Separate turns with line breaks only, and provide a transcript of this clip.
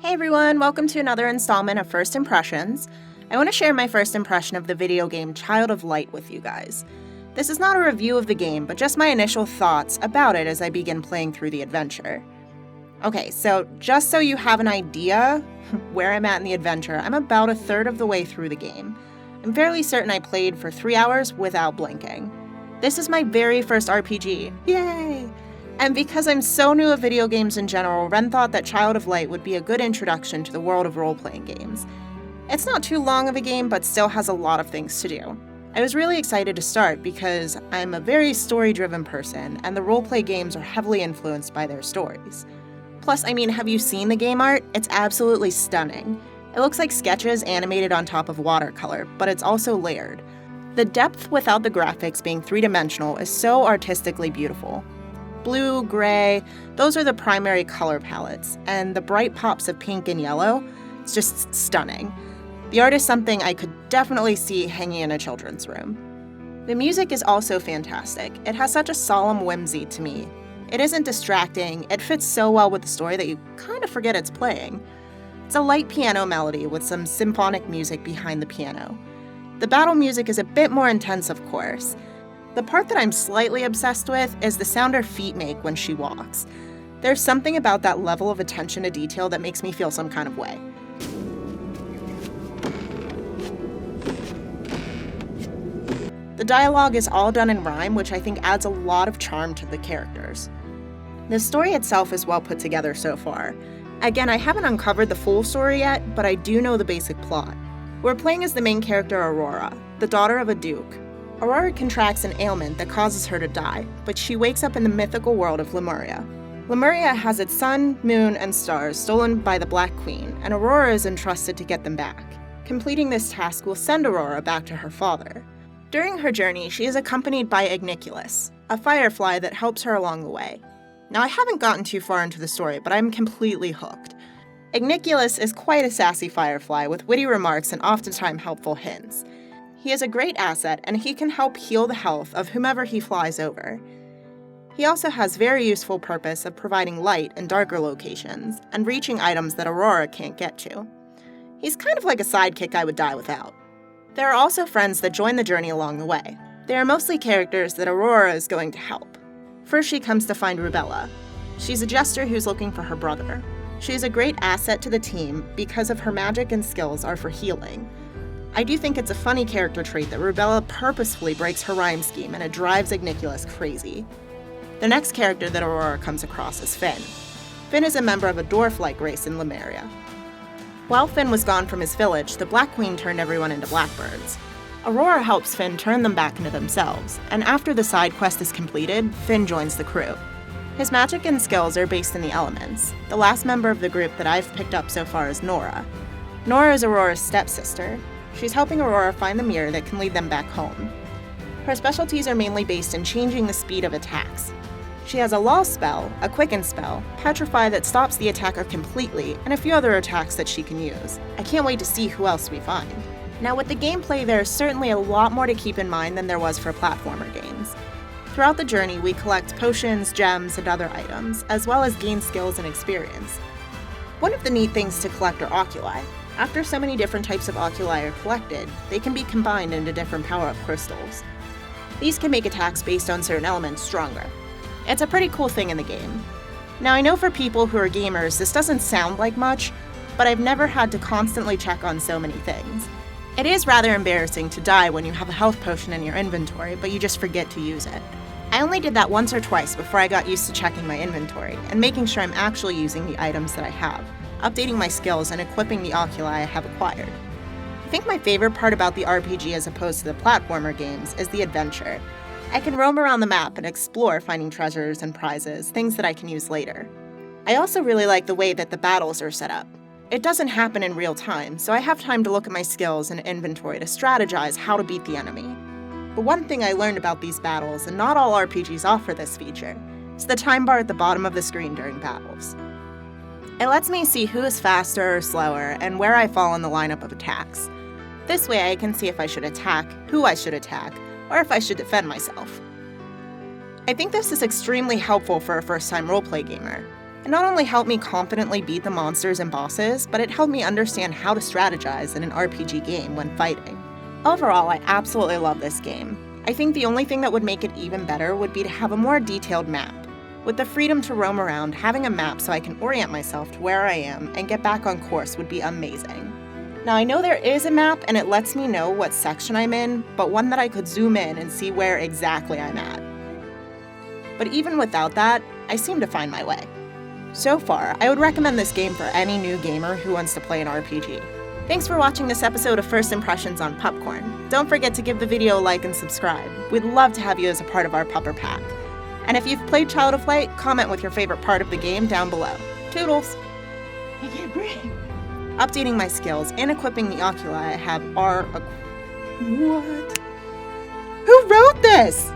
Hey everyone, welcome to another installment of First Impressions. I want to share my first impression of the video game Child of Light with you guys. This is not a review of the game, but just my initial thoughts about it as I begin playing through the adventure. Okay, so just so you have an idea where I'm at in the adventure, I'm about a third of the way through the game. I'm fairly certain I played for 3 hours without blinking. This is my very first RPG. Yay! And because I'm so new at video games in general, Ren thought that Child of Light would be a good introduction to the world of role-playing games. It's not too long of a game, but still has a lot of things to do. I was really excited to start because I'm a very story-driven person, and the role-play games are heavily influenced by their stories. Plus, have you seen the game art? It's absolutely stunning. It looks like sketches animated on top of watercolor, but it's also layered. The depth without the graphics being three-dimensional is so artistically beautiful. Blue, gray, those are the primary color palettes, and the bright pops of pink and yellow, it's just stunning. The art is something I could definitely see hanging in a children's room. The music is also fantastic. It has such a solemn whimsy to me. It isn't distracting, it fits so well with the story that you kind of forget it's playing. It's a light piano melody with some symphonic music behind the piano. The battle music is a bit more intense, of course. The part that I'm slightly obsessed with is the sound her feet make when she walks. There's something about that level of attention to detail that makes me feel some kind of way. The dialogue is all done in rhyme, which I think adds a lot of charm to the characters. The story itself is well put together so far. Again, I haven't uncovered the full story yet, but I do know the basic plot. We're playing as the main character Aurora, the daughter of a duke. Aurora contracts an ailment that causes her to die, but she wakes up in the mythical world of Lemuria. Lemuria has its sun, moon, and stars stolen by the Black Queen, and Aurora is entrusted to get them back. Completing this task will send Aurora back to her father. During her journey, she is accompanied by Igniculus, a firefly that helps her along the way. Now, I haven't gotten too far into the story, but I'm completely hooked. Igniculus is quite a sassy firefly with witty remarks and oftentimes helpful hints. He is a great asset, and he can help heal the health of whomever he flies over. He also has very useful purpose of providing light in darker locations, and reaching items that Aurora can't get to. He's kind of like a sidekick I would die without. There are also friends that join the journey along the way. They are mostly characters that Aurora is going to help. First, she comes to find Rubella. She's a jester who's looking for her brother. She is a great asset to the team because of her magic and skills are for healing. I do think it's a funny character trait that Rubella purposefully breaks her rhyme scheme, and it drives Igniculus crazy. The next character that Aurora comes across is Finn. Finn is a member of a dwarf-like race in Lemuria. While Finn was gone from his village, the Black Queen turned everyone into blackbirds. Aurora helps Finn turn them back into themselves, and after the side quest is completed, Finn joins the crew. His magic and skills are based in the elements. The last member of the group that I've picked up so far is Nora. Nora is Aurora's stepsister. She's helping Aurora find the mirror that can lead them back home. Her specialties are mainly based in changing the speed of attacks. She has a lull spell, a quicken spell, petrify that stops the attacker completely, and a few other attacks that she can use. I can't wait to see who else we find. Now with the gameplay, there is certainly a lot more to keep in mind than there was for platformer games. Throughout the journey, we collect potions, gems, and other items, as well as gain skills and experience. One of the neat things to collect are oculi. After so many different types of oculi are collected, they can be combined into different power-up crystals. These can make attacks based on certain elements stronger. It's a pretty cool thing in the game. Now I know for people who are gamers this doesn't sound like much, but I've never had to constantly check on so many things. It is rather embarrassing to die when you have a health potion in your inventory, but you just forget to use it. I only did that once or twice before I got used to checking my inventory and making sure I'm actually using the items that I have, updating my skills, and equipping the oculi I have acquired. I think my favorite part about the RPG as opposed to the platformer games is the adventure. I can roam around the map and explore, finding treasures and prizes, things that I can use later. I also really like the way that the battles are set up. It doesn't happen in real time, so I have time to look at my skills and inventory to strategize how to beat the enemy. But one thing I learned about these battles, and not all RPGs offer this feature, is the time bar at the bottom of the screen during battles. It lets me see who is faster or slower and where I fall in the lineup of attacks. This way I can see if I should attack, who I should attack, or if I should defend myself. I think this is extremely helpful for a first-time roleplay gamer. It not only helped me confidently beat the monsters and bosses, but it helped me understand how to strategize in an RPG game when fighting. Overall, I absolutely love this game. I think the only thing that would make it even better would be to have a more detailed map. With the freedom to roam around, having a map so I can orient myself to where I am and get back on course would be amazing. Now I know there is a map and it lets me know what section I'm in, but one that I could zoom in and see where exactly I'm at. But even without that, I seem to find my way. So far, I would recommend this game for any new gamer who wants to play an RPG. Thanks for watching this episode of First Impressions on Pupcorn. Don't forget to give the video a like and subscribe. We'd love to have you as a part of our Pupper Pack. And if you've played Child of Light, comment with your favorite part of the game down below. Toodles!
I can't breathe.
Updating my skills and equipping the oculi I have are
What?
Who wrote this?